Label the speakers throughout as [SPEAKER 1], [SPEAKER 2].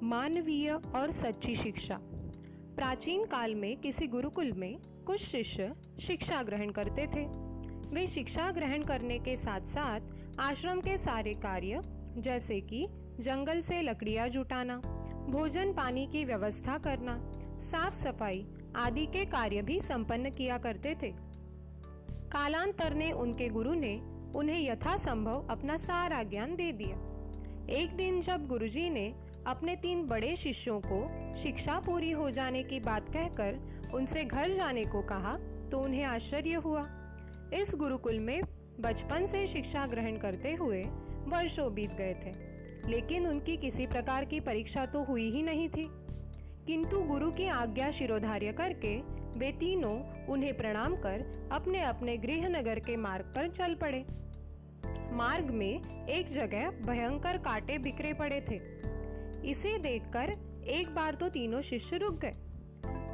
[SPEAKER 1] मानवीय और सच्ची शिक्षा। प्राचीन काल में किसी गुरुकुल में कुछ शिष्य शिक्षा ग्रहण करते थे। वे शिक्षा ग्रहण करने के साथ साथ आश्रम के सारे कार्य जैसे कि जंगल से लकड़ियां जुटाना, भोजन पानी की व्यवस्था करना, साफ सफाई आदि के कार्य भी संपन्न किया करते थे। कालांतर ने उनके गुरु ने उन्हें यथासंभव अपना सारा ज्ञान दे दिया। एक दिन जब गुरुजी ने अपने 3 बड़े शिष्यों को शिक्षा पूरी हो जाने की बात कहकर उनसे घर जाने को कहा तो उन्हें आश्चर्य हुआ। इस गुरुकुल में बचपन से शिक्षा ग्रहण करते हुए वर्षों बीत गए थे, लेकिन उनकी किसी प्रकार की परीक्षा तो हुई ही नहीं थी। किंतु गुरु की आज्ञा शिरोधार्य करके वे तीनों उन्हें प्रणाम कर अपने अपने गृह नगर के मार्ग पर चल पड़े। मार्ग में एक जगह भयंकर कांटे बिखरे पड़े थे। इसे देखकर एक बार तो तीनों शिष्य रुक गए,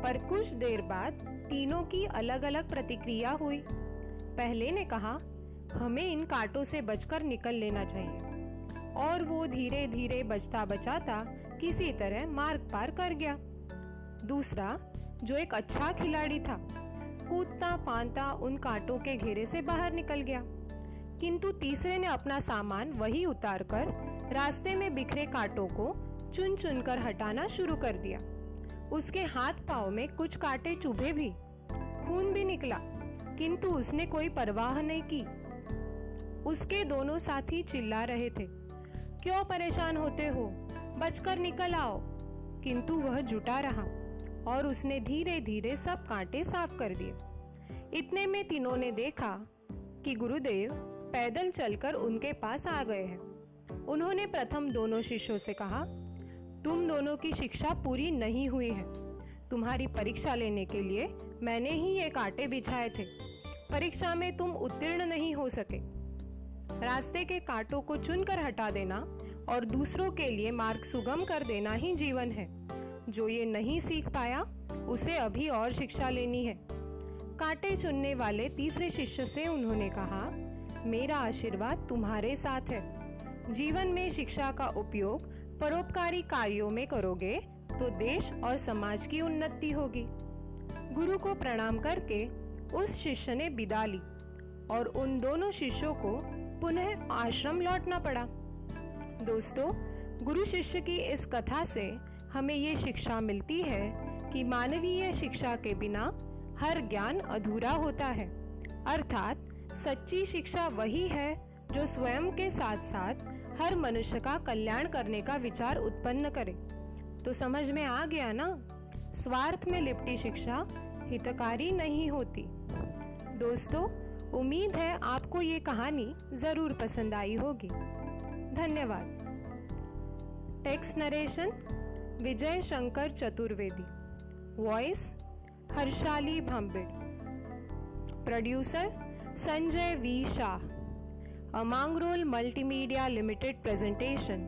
[SPEAKER 1] पर कुछ देर बाद तीनों की अलग अलग प्रतिक्रिया हुई। पहले ने कहा, हमें इन कांटों से बचकर निकल लेना चाहिए, और वो धीरे धीरे बचता बचाता किसी तरह मार्ग पार कर गया। दूसरा, जो एक अच्छा खिलाड़ी था, कूदता फांदता उन कांटों के घेरे से बाहर निकल गया। किंतु तीसरे ने अपना सामान वही उतारकर रास्ते में बिखरे कांटों को चुन चुन कर हटाना शुरू कर दिया। उसके हाथ पांव में कुछ कांटे चुभे भी, खून भी निकला, किंतु उसने कोई परवाह नहीं की। उसके दोनों साथी चिल्ला रहे थे, क्यों परेशान होते हो, बचकर निकल आओ। किंतु वह जुटा रहा और उसने धीरे धीरे सब कांटे साफ कर दिए। इतने में तीनों ने देखा कि गुरुदेव पैदल चलकर उनके पास आ गए हैं। उन्होंने प्रथम दोनों शिष्यों से कहा, तुम दोनों की शिक्षा पूरी नहीं हुई है। तुम्हारी परीक्षा लेने के लिए मैंने ही ये कांटे बिछाए थे। परीक्षा में तुम उत्तीर्ण नहीं हो सके। रास्ते के कांटों को चुनकर हटा देना और दूसरों के लिए मार्ग सुगम कर देना ही जीवन है। जो ये नहीं सीख पाया उसे अभी और शिक्षा लेनी है। कांटे चुनने वाले तीसरे शिष्य से उन्होंने कहा, मेरा आशीर्वाद तुम्हारे साथ है। जीवन में शिक्षा का उपयोग परोपकारी कार्यों में करोगे तो देश और समाज की उन्नति होगी। गुरु को प्रणाम करके उस शिष्य ने विदा ली और उन दोनों शिष्यों को पुनः आश्रम लौटना पड़ा। दोस्तों, गुरु शिष्य की इस कथा से हमें ये शिक्षा मिलती है कि मानवीय शिक्षा के बिना हर ज्ञान अधूरा होता है। अर्थात सच्ची शिक्षा वही है जो स्वयं के साथ साथ हर मनुष्य का कल्याण करने का विचार उत्पन्न करे। तो समझ में आ गया ना, स्वार्थ में लिपटी शिक्षा हितकारी नहीं होती। दोस्तों, उम्मीद है आपको ये कहानी जरूर पसंद आई होगी। धन्यवाद। Text narration Vijay Shankar Chaturvedi, voice Harshali Bhambed, producer Sanjay V Shah. A Mangrol Multimedia Limited presentation.